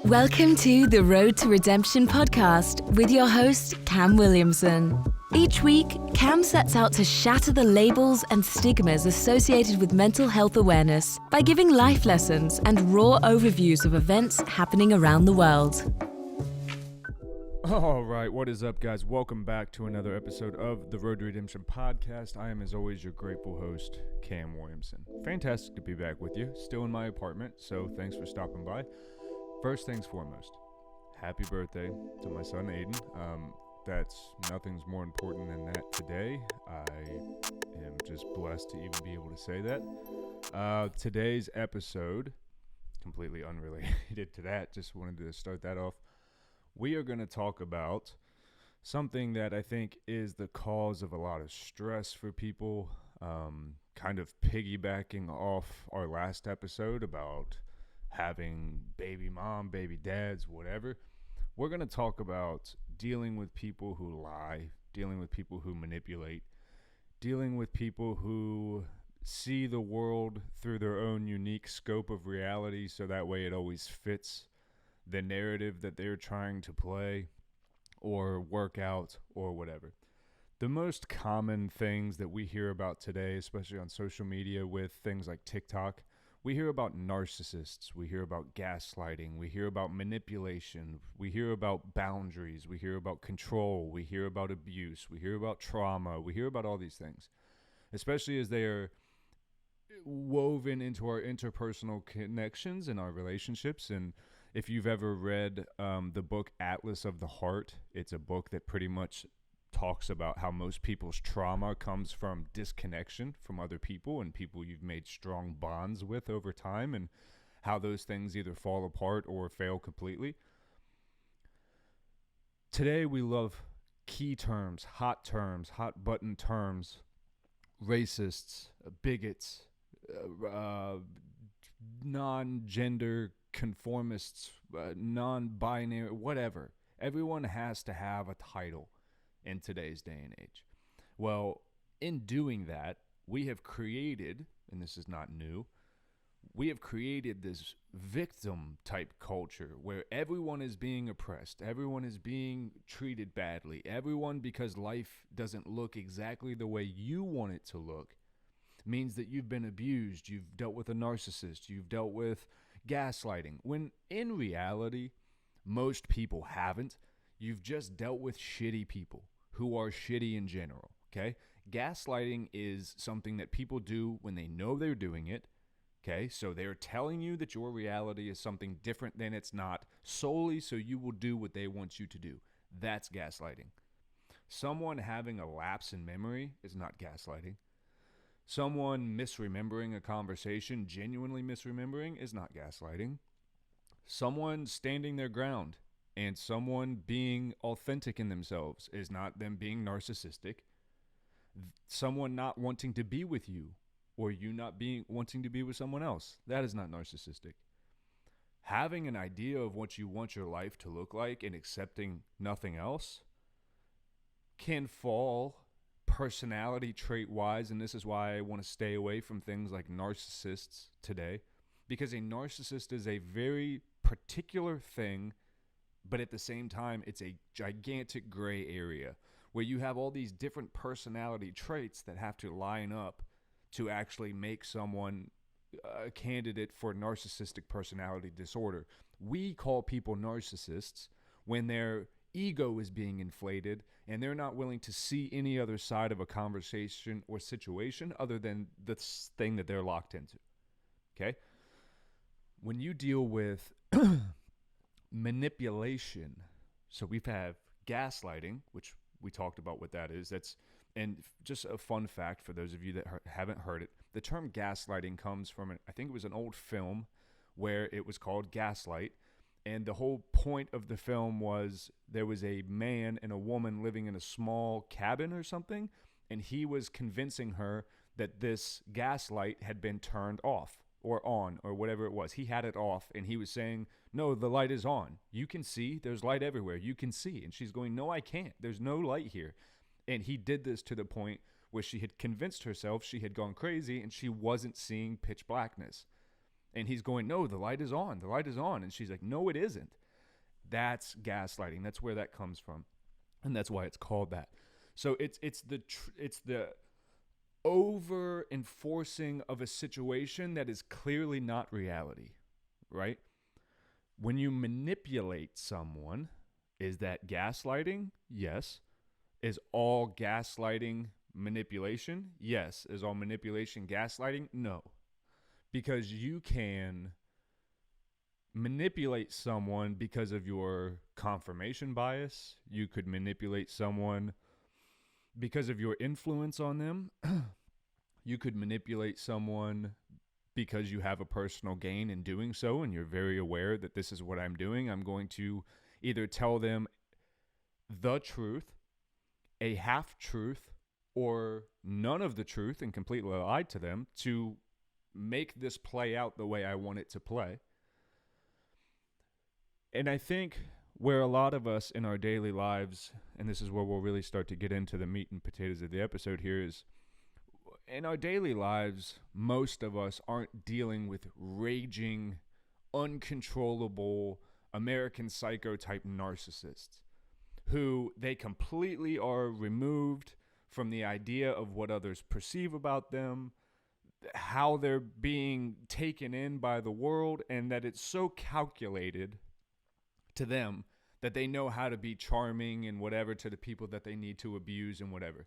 Welcome to the Road to Redemption podcast with your host, Cam Williamson. Each week, Cam sets out to shatter the labels and stigmas associated with mental health awareness by giving life lessons and raw overviews of events happening around the world. All right, what is up, guys? Welcome back to another episode of the Road to Redemption podcast. I am, as always, your grateful host, Cam Williamson. Fantastic to be back with you. Still in my apartment, so thanks for stopping by. First things foremost, happy birthday to my son, Aiden. Nothing's more important than that today. I am just blessed to even be able to say that. Today's episode, completely unrelated to that, just wanted to start that off. We are going to talk about something that I think is the cause of a lot of stress for people, kind of piggybacking off our last episode about having baby mom, baby dads, whatever. We're going to talk about dealing with people who lie, dealing with people who manipulate, dealing with people who see the world through their own unique scope of reality, so that way it always fits the narrative that they're trying to play or work out or whatever. The most common things that we hear about today, especially on social media with things like TikTok, we hear about narcissists, we hear about gaslighting, we hear about manipulation, we hear about boundaries, we hear about control, we hear about abuse, we hear about trauma, we hear about all these things, especially as they are woven into our interpersonal connections and our relationships. And if you've ever read the book Atlas of the Heart, it's a book that pretty much talks about how most people's trauma comes from disconnection from other people and people you've made strong bonds with over time, and how those things either fall apart or fail completely. Today we love key terms, hot button terms, racists, bigots, non-gender conformists, non-binary, whatever. Everyone has to have a title in today's day and age. Well, in doing that, we have created, and this is not new, we have created this victim type culture where everyone is being oppressed, everyone is being treated badly, everyone, because life doesn't look exactly the way you want it to look, means that you've been abused, you've dealt with a narcissist, you've dealt with gaslighting, when in reality, most people haven't. You've just dealt with shitty people who are shitty in general, okay? Gaslighting is something that people do when they know they're doing it, okay? So they're telling you that your reality is something different than it's not, solely so you will do what they want you to do. That's gaslighting. Someone having a lapse in memory is not gaslighting. Someone misremembering a conversation, genuinely misremembering, is not gaslighting. Someone standing their ground and someone being authentic in themselves is not them being narcissistic. Someone not wanting to be with you or you not wanting to be with someone else, that is not narcissistic. Having an idea of what you want your life to look like and accepting nothing else can fall personality trait wise, and this is why I want to stay away from things like narcissists today, because a narcissist is a very particular thing, but at the same time, it's a gigantic gray area where you have all these different personality traits that have to line up to actually make someone a candidate for narcissistic personality disorder. We call people narcissists when their ego is being inflated and they're not willing to see any other side of a conversation or situation other than the thing that they're locked into, okay? When you deal with manipulation, so we've had gaslighting, which we talked about what that is. And just a fun fact for those of you that haven't heard it, the term gaslighting comes from, I think it was an old film where it was called Gaslight. And the whole point of the film was there was a man and a woman living in a small cabin or something, and he was convincing her that this gaslight had been turned off or on or whatever it was. He had it off, and he was saying, no, the light is on. You can see. There's light everywhere. You can see. And she's going, no, I can't. There's no light here. And he did this to the point where she had convinced herself she had gone crazy and she wasn't seeing pitch blackness. And he's going, no, the light is on. The light is on. And she's like, no, it isn't. That's gaslighting. That's where that comes from. And that's why it's called that. So it's the over enforcing of a situation that is clearly not reality, right? When you manipulate someone, is that gaslighting? Yes. Is all gaslighting manipulation? Yes. Is all manipulation gaslighting? No. Because you can manipulate someone because of your confirmation bias. You could manipulate someone because of your influence on them. You could manipulate someone because you have a personal gain in doing so, and you're very aware that this is what I'm doing. I'm going to either tell them the truth, a half-truth, or none of the truth and completely lie to them to make this play out the way I want it to play. And I think where a lot of us in our daily lives, and this is where we'll really start to get into the meat and potatoes of the episode here, is in our daily lives, most of us aren't dealing with raging, uncontrollable American Psycho type narcissists who they completely are removed from the idea of what others perceive about them, how they're being taken in by the world, and that it's so calculated to them that they know how to be charming and whatever to the people that they need to abuse and whatever.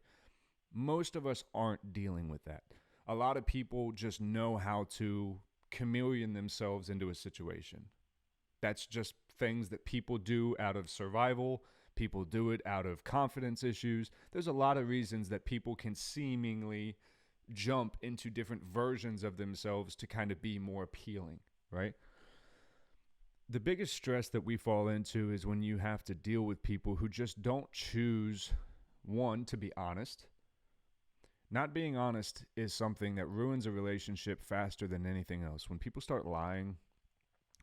Most of us aren't dealing with that. A lot of people just know how to chameleon themselves into a situation. That's just things that people do out of survival. People do it out of confidence issues. There's a lot of reasons that people can seemingly jump into different versions of themselves to kind of be more appealing, right? The biggest stress that we fall into is when you have to deal with people who just don't choose, one, to be honest. Not being honest is something that ruins a relationship faster than anything else. When people start lying,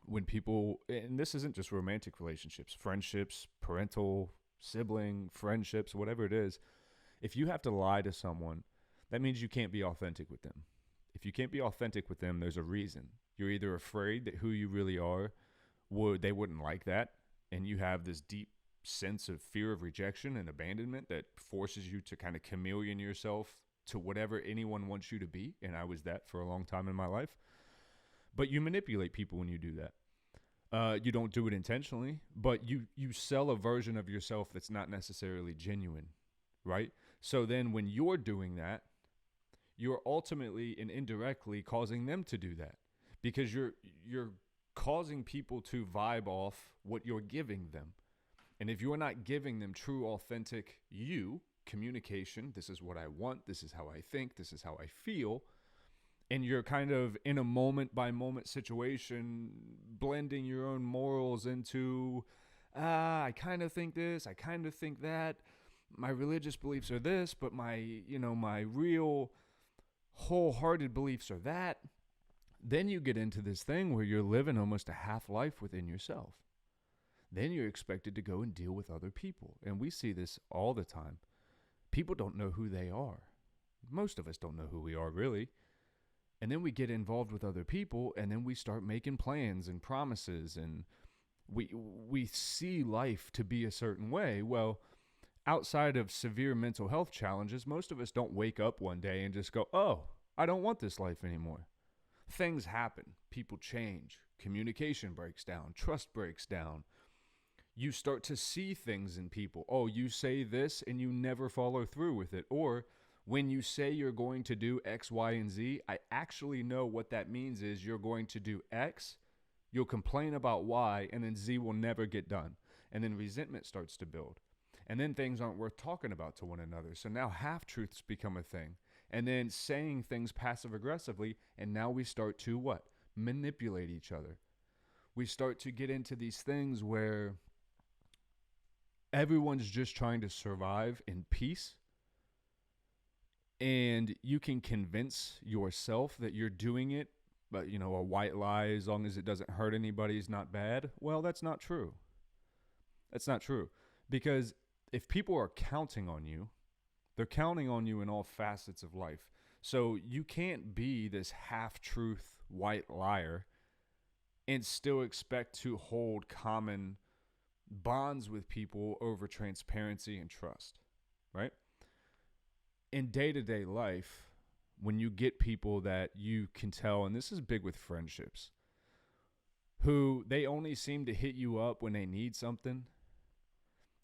when people, and this isn't just romantic relationships, friendships, parental, sibling, friendships, whatever it is, if you have to lie to someone, that means you can't be authentic with them. If you can't be authentic with them, there's a reason. You're either afraid that who you really are, they wouldn't like that, and you have this deep sense of fear of rejection and abandonment that forces you to kind of chameleon yourself to whatever anyone wants you to be, and I was that for a long time in my life. But you manipulate people when you do that. You don't do it intentionally, but you sell a version of yourself that's not necessarily genuine, right? So then when you're doing that, you're ultimately and indirectly causing them to do that, because you're causing people to vibe off what you're giving them. And if you're not giving them true, authentic communication, this is what I want, this is how I think, this is how I feel, and you're kind of in a moment by moment situation, blending your own morals into, I kind of think this, I kind of think that, my religious beliefs are this, but my real wholehearted beliefs are that. Then you get into this thing where you're living almost a half life within yourself. Then you're expected to go and deal with other people. And we see this all the time. People don't know who they are. Most of us don't know who we are, really. And then we get involved with other people, and then we start making plans and promises, and we see life to be a certain way. Well, outside of severe mental health challenges, most of us don't wake up one day and just go, oh, I don't want this life anymore. Things happen. People change. Communication breaks down. Trust breaks down. You start to see things in people. Oh, you say this and you never follow through with it. Or when you say you're going to do X, Y, and Z, I actually know what that means is you're going to do X, you'll complain about Y, and then Z will never get done. And then resentment starts to build. And then things aren't worth talking about to one another. So now half-truths become a thing. And then saying things passive-aggressively, and now we start to what? Manipulate each other. We start to get into these things where everyone's just trying to survive in peace, and you can convince yourself that you're doing it, but, a white lie, as long as it doesn't hurt anybody, is not bad. Well, that's not true. That's not true. Because if people are counting on you, they're counting on you in all facets of life. So you can't be this half-truth white liar and still expect to hold common bonds with people over transparency and trust, right? In day-to-day life, when you get people that you can tell, and this is big with friendships, who they only seem to hit you up when they need something.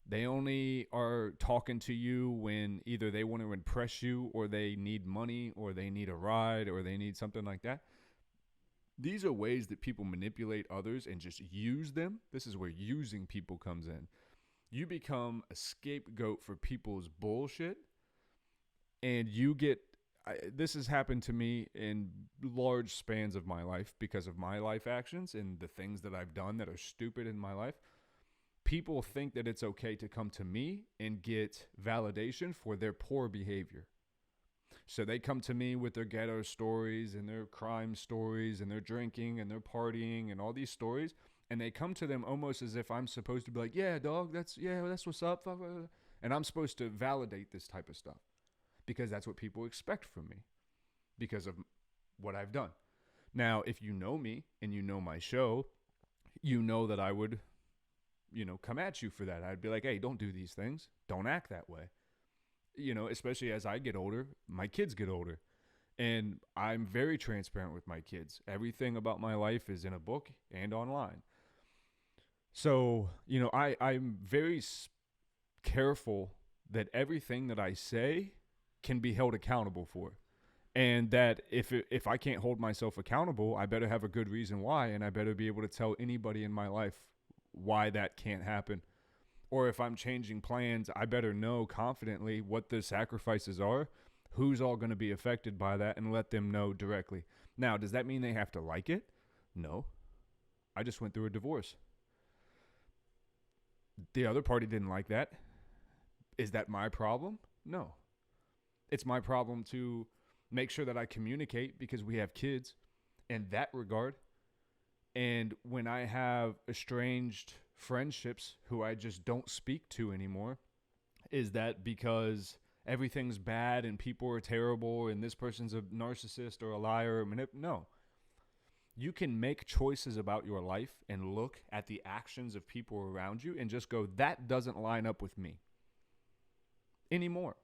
They only are talking to you when either they want to impress you or they need money or they need a ride or they need something like that. These are ways that people manipulate others and just use them. This is where using people comes in. You become a scapegoat for people's bullshit, and you get this has happened to me in large spans of my life because of my life actions and the things that I've done that are stupid in my life. People think that it's okay to come to me and get validation for their poor behavior. So they come to me with their ghetto stories and their crime stories and their drinking and their partying and all these stories. And they come to them almost as if I'm supposed to be like, yeah, dog, that's what's up. And I'm supposed to validate this type of stuff because that's what people expect from me because of what I've done. Now, if you know me and you know my show, you know that I would, come at you for that. I'd be like, hey, don't do these things. Don't act that way. Especially as I get older, my kids get older. And I'm very transparent with my kids. Everything about my life is in a book and online. So, I'm very careful that everything that I say can be held accountable for. And that if I can't hold myself accountable, I better have a good reason why. And I better be able to tell anybody in my life why that can't happen. Or if I'm changing plans, I better know confidently what the sacrifices are, who's all going to be affected by that, and let them know directly. Now, does that mean they have to like it? No. I just went through a divorce. The other party didn't like that. Is that my problem? No. It's my problem to make sure that I communicate because we have kids in that regard. And when I have estranged friendships who I just don't speak to anymore, is that because everything's bad and people are terrible and this person's a narcissist or a liar? No. You can make choices about your life and look at the actions of people around you and just go, that doesn't line up with me anymore.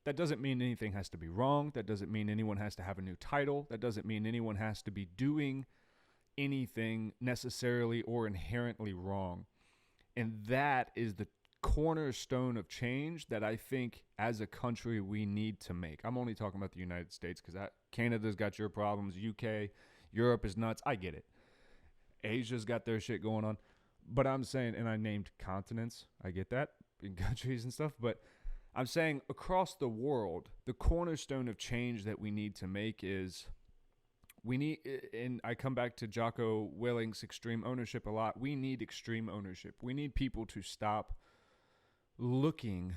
That doesn't mean anything has to be wrong. That doesn't mean anyone has to have a new title. That doesn't mean anyone has to be doing anything necessarily or inherently wrong. And that is the cornerstone of change that I think as a country we need to make. I'm only talking about the United States because Canada's got your problems. UK, Europe is nuts. I get it. Asia's got their shit going on. But I'm saying, and I named continents. I get that in countries and stuff. But I'm saying across the world, the cornerstone of change that we need to make is we need, and I come back to Jocko Willink's extreme ownership a lot. We need extreme ownership. We need people to stop looking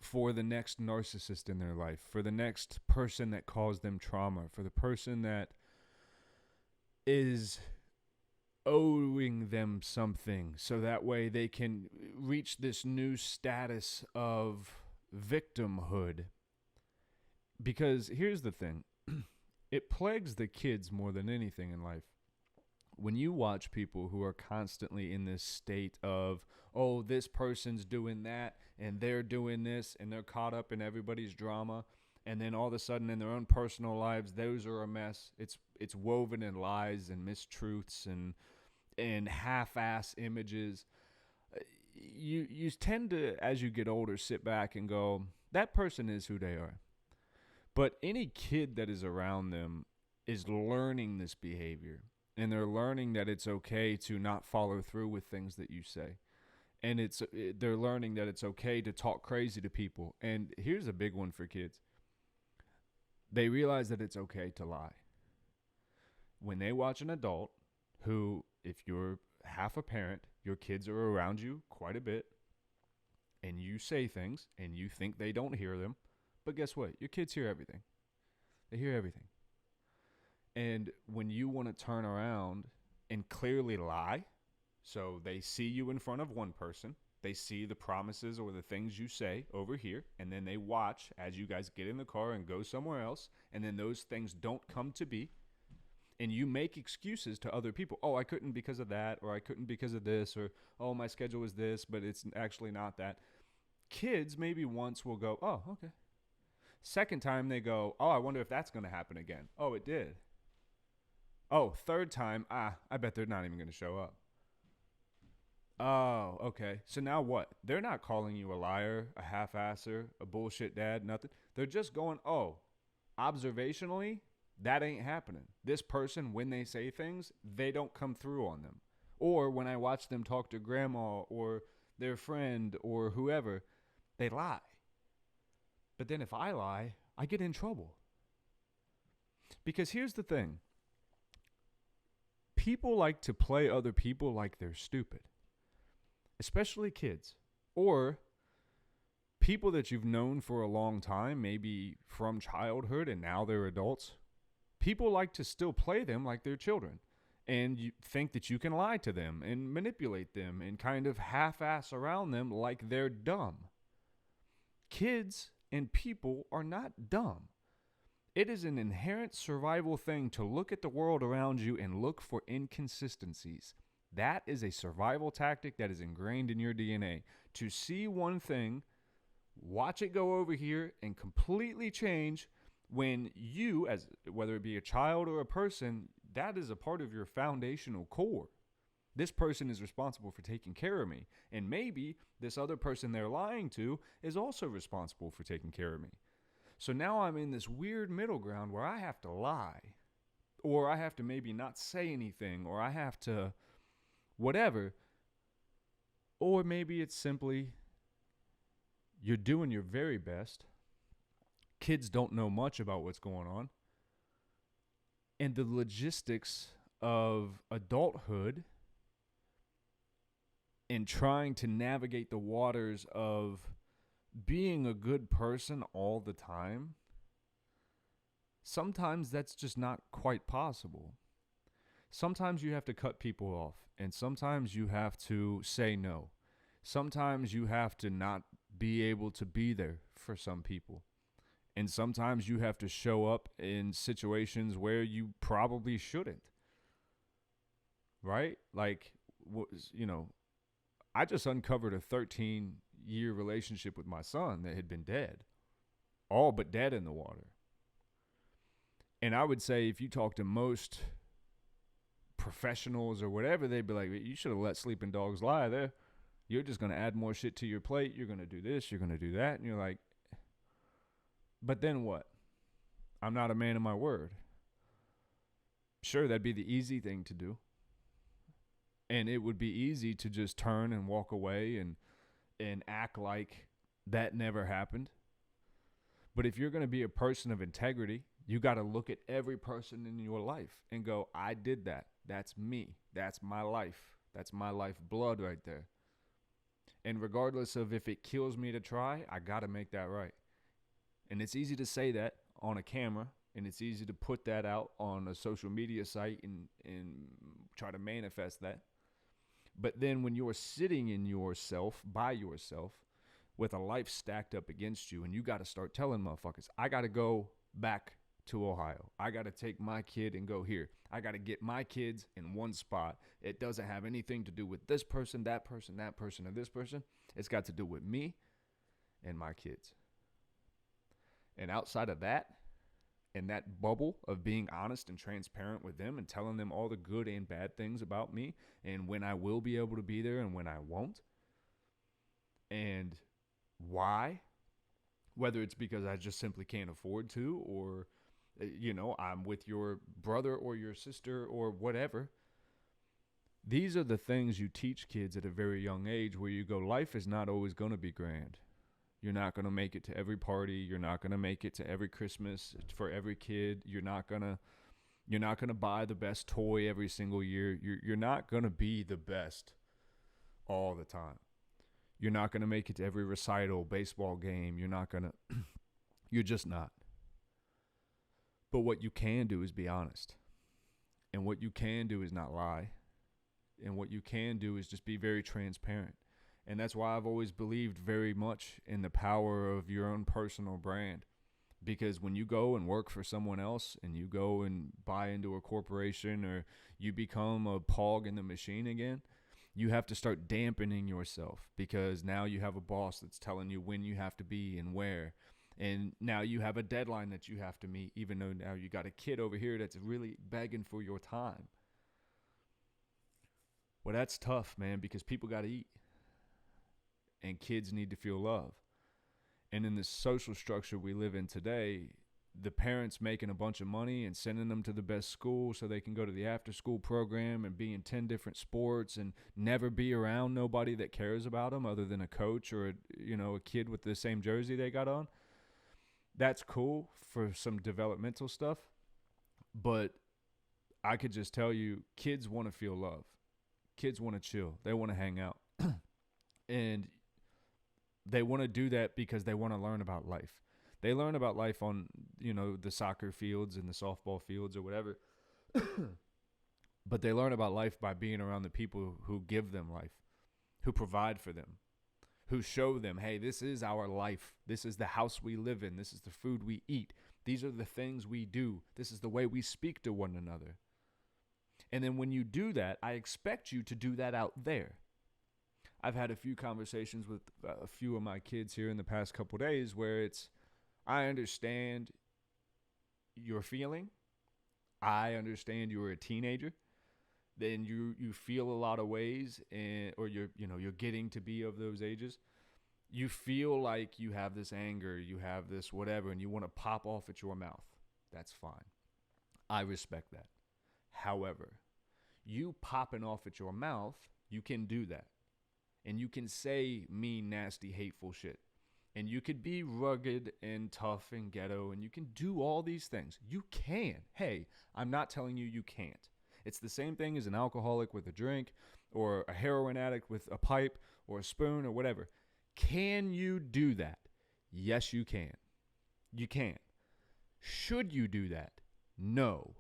for the next narcissist in their life, for the next person that caused them trauma, for the person that is owing them something so that way they can reach this new status of victimhood. Because here's the thing. It plagues the kids more than anything in life. When you watch people who are constantly in this state of, oh, this person's doing that and they're doing this and they're caught up in everybody's drama, and then all of a sudden in their own personal lives, those are a mess. It's woven in lies and mistruths and half-ass images. You tend to, as you get older, sit back and go, that person is who they are. But any kid that is around them is learning this behavior. And they're learning that it's okay to not follow through with things that you say. And they're learning that it's okay to talk crazy to people. And here's a big one for kids. They realize that it's okay to lie. When they watch an adult who, if you're half a parent, your kids are around you quite a bit, and you say things, and you think they don't hear them, but guess what? Your kids hear everything. They hear everything. And when you want to turn around and clearly lie, so they see you in front of one person, they see the promises or the things you say over here, and then they watch as you guys get in the car and go somewhere else, and then those things don't come to be, And you make excuses to other people. Oh, I couldn't because of that, or I couldn't because of this, or oh, my schedule was this, but it's actually not that. Kids maybe once will go, oh, okay. Second time they go, oh, I wonder if that's going to happen again. Oh, it did. Oh, third time, I bet they're not even going to show up. Oh, okay. So now what? They're not calling you a liar, a half-asser, a bullshit dad, nothing. They're just going, oh, observationally, that ain't happening. This person, when they say things, they don't come through on them. Or when I watch them talk to grandma or their friend or whoever, they lie. But then if I lie, I get in trouble. Because here's the thing. People like to play other people like they're stupid. Especially kids. Or people that you've known for a long time, maybe from childhood and now they're adults. People like to still play them like they're children, and you think that you can lie to them and manipulate them and kind of half-ass around them like they're dumb. Kids and people are not dumb. It is an inherent survival thing to look at the world around you and look for inconsistencies. That is a survival tactic that is ingrained in your DNA. To see one thing, watch it go over here, and completely change. When you, as whether it be a child or a person, that is a part of your foundational core. This person is responsible for taking care of me. And maybe this other person they're lying to is also responsible for taking care of me. So now I'm in this weird middle ground where I have to lie. Or I have to maybe not say anything. Or I have to whatever. Or maybe it's simply you're doing your very best. Kids don't know much about what's going on. And the logistics of adulthood and trying to navigate the waters of being a good person all the time, sometimes that's just not quite possible. Sometimes you have to cut people off, and sometimes you have to say no. Sometimes you have to not be able to be there for some people. And sometimes you have to show up in situations where you probably shouldn't. Right? Like, I just uncovered a 13-year relationship with my son that had been dead. All but dead in the water. And I would say if you talk to most professionals or whatever, they'd be like, you should have let sleeping dogs lie there. You're just going to add more shit to your plate. You're going to do this. You're going to do that. And you're like, but then what? I'm not a man of my word. Sure, that'd be the easy thing to do. And it would be easy to just turn and walk away and act like that never happened. But if you're going to be a person of integrity, you got to look at every person in your life and go, I did that. That's me. That's my life. That's my life blood right there. And regardless of if it kills me to try, I got to make that right. And it's easy to say that on a camera, and it's easy to put that out on a social media site and try to manifest that. But then when you're sitting in yourself, by yourself, with a life stacked up against you, and you got to start telling motherfuckers, I got to go back to Ohio. I got to take my kid and go here. I got to get my kids in one spot. It doesn't have anything to do with this person, that person, that person, or this person. It's got to do with me and my kids. And outside of that, in that bubble of being honest and transparent with them and telling them all the good and bad things about me and when I will be able to be there and when I won't, and why, whether it's because I just simply can't afford to, or, I'm with your brother or your sister or whatever. These are the things you teach kids at a very young age, where you go, life is not always going to be grand. You're not going to make it to every party. You're not going to make it to every Christmas for every kid. You're not going to buy the best toy every single year. You're not going to be the best all the time. You're not going to make it to every recital, baseball game. You're just not. But what you can do is be honest. And what you can do is not lie. And what you can do is just be very transparent. And that's why I've always believed very much in the power of your own personal brand. Because when you go and work for someone else and you go and buy into a corporation or you become a pog in the machine again, you have to start dampening yourself because now you have a boss that's telling you when you have to be and where. And now you have a deadline that you have to meet, even though now you got a kid over here that's really begging for your time. Well, that's tough, man, because people got to eat. And kids need to feel love. And in this social structure we live in today, the parents making a bunch of money and sending them to the best school so they can go to the after school program and be in 10 different sports and never be around nobody that cares about them other than a coach or a kid with the same jersey they got on. That's cool for some developmental stuff, but I could just tell you, kids want to feel love. Kids want to chill. They want to hang out. And they want to do that because they want to learn about life. They learn about life on, the soccer fields and the softball fields or whatever. But they learn about life by being around the people who give them life, who provide for them, who show them, hey, this is our life. This is the house we live in. This is the food we eat. These are the things we do. This is the way we speak to one another. And then when you do that, I expect you to do that out there. I've had a few conversations with a few of my kids here in the past couple days where I understand your feeling. I understand you're a teenager. Then you feel a lot of ways, or you're getting to be of those ages. You feel like you have this anger, you have this whatever, and you want to pop off at your mouth. That's fine. I respect that. However, you popping off at your mouth, you can do that. And you can say mean, nasty, hateful shit. And you could be rugged and tough and ghetto, and you can do all these things. You can. Hey, I'm not telling you can't. It's the same thing as an alcoholic with a drink or a heroin addict with a pipe or a spoon or whatever. Can you do that? Yes, you can. You can. Should you do that? No.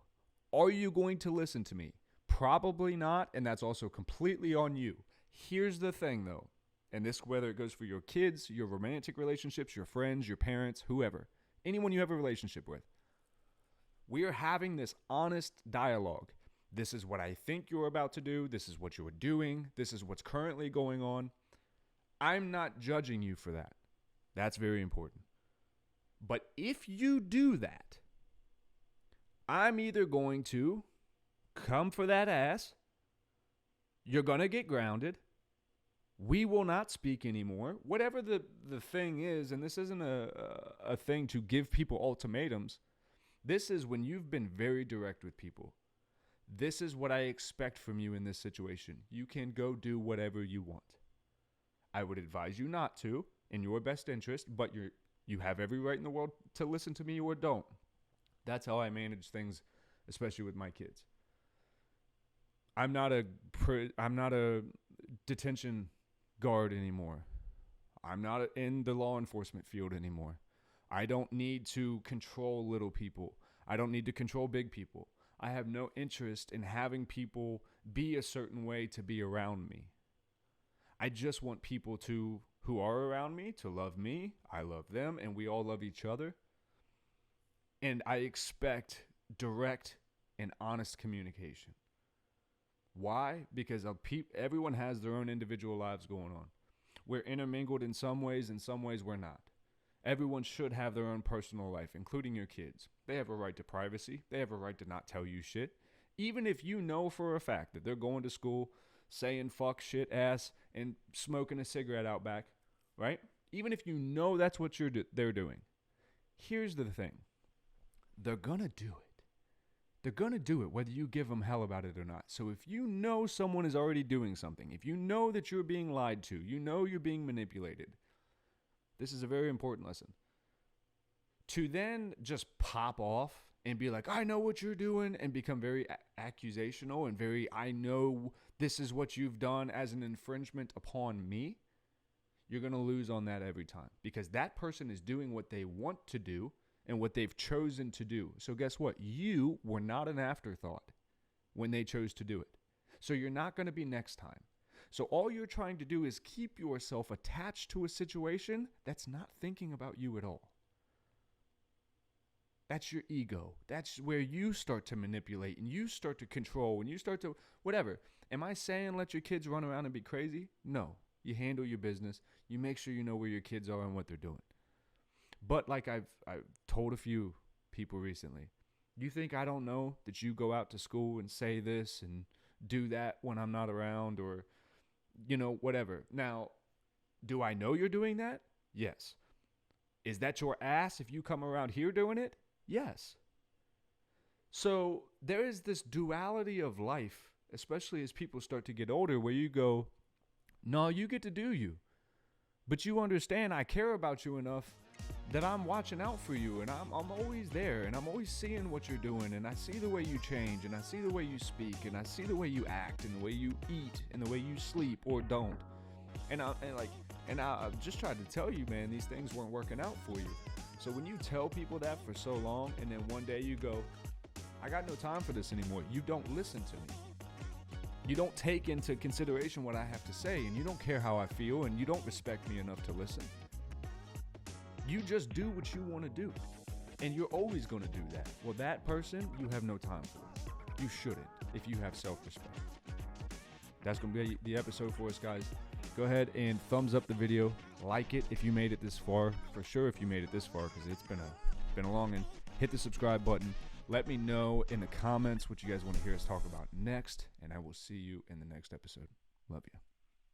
Are you going to listen to me? Probably not, and that's also completely on you. Here's the thing, though, and this whether it goes for your kids, your romantic relationships, your friends, your parents, whoever, anyone you have a relationship with. We are having this honest dialogue. This is what I think you're about to do. This is what you're doing. This is what's currently going on. I'm not judging you for that. That's very important. But if you do that, I'm either going to come for that ass, you're going to get grounded, we will not speak anymore, whatever the thing is, and this isn't a thing to give people ultimatums. This is when you've been very direct with people. This is what I expect from you in this situation. You can go do whatever you want. I would advise you not to, in your best interest, but you have every right in the world to listen to me or don't. That's how I manage things, especially with my kids. I'm not a detention guard anymore. I'm not in the law enforcement field anymore. I don't need to control little people. I don't need to control big people. I have no interest in having people be a certain way to be around me. I just want people who are around me to love me. I love them, and we all love each other. And I expect direct and honest communication. Why? Because everyone has their own individual lives going on. We're intermingled in some ways we're not. Everyone should have their own personal life, including your kids. They have a right to privacy. They have a right to not tell you shit. Even if you know for a fact that they're going to school, saying fuck, shit, ass, and smoking a cigarette out back, right? Even if you know that's what they're doing. Here's the thing. They're going to do it. They're going to do it whether you give them hell about it or not. So if you know someone is already doing something, if you know that you're being lied to, you know you're being manipulated, this is a very important lesson. To then just pop off and be like, I know what you're doing, and become very accusational and very, I know this is what you've done as an infringement upon me, you're going to lose on that every time. Because that person is doing what they want to do and what they've chosen to do. So guess what? You were not an afterthought when they chose to do it. So you're not going to be next time. So all you're trying to do is keep yourself attached to a situation that's not thinking about you at all. That's your ego. That's where you start to manipulate and you start to control and you start to whatever. Am I saying let your kids run around and be crazy? No. You handle your business. You make sure you know where your kids are and what they're doing. But like I've told a few people recently, you think I don't know that you go out to school and say this and do that when I'm not around, or, whatever. Now, do I know you're doing that? Yes. Is that your ass if you come around here doing it? Yes. So there is this duality of life, especially as people start to get older, where you go, no, you get to do you. But you understand I care about you enough that I'm watching out for you, and I'm always there, and I'm always seeing what you're doing, and I see the way you change, and I see the way you speak, and I see the way you act, and the way you eat, and the way you sleep or don't. And I've just tried to tell you, man, these things weren't working out for you. So when you tell people that for so long, and then one day you go, I got no time for this anymore, you don't listen to me. You don't take into consideration what I have to say, and you don't care how I feel, and you don't respect me enough to listen. You just do what you want to do, and you're always going to do that. Well, that person, you have no time for. You shouldn't if you have self-respect. That's going to be the episode for us, guys. Go ahead and thumbs up the video. Like it if you made it this far. For sure if you made it this far, because it's been a long one. Hit the subscribe button. Let me know in the comments what you guys want to hear us talk about next, and I will see you in the next episode. Love you.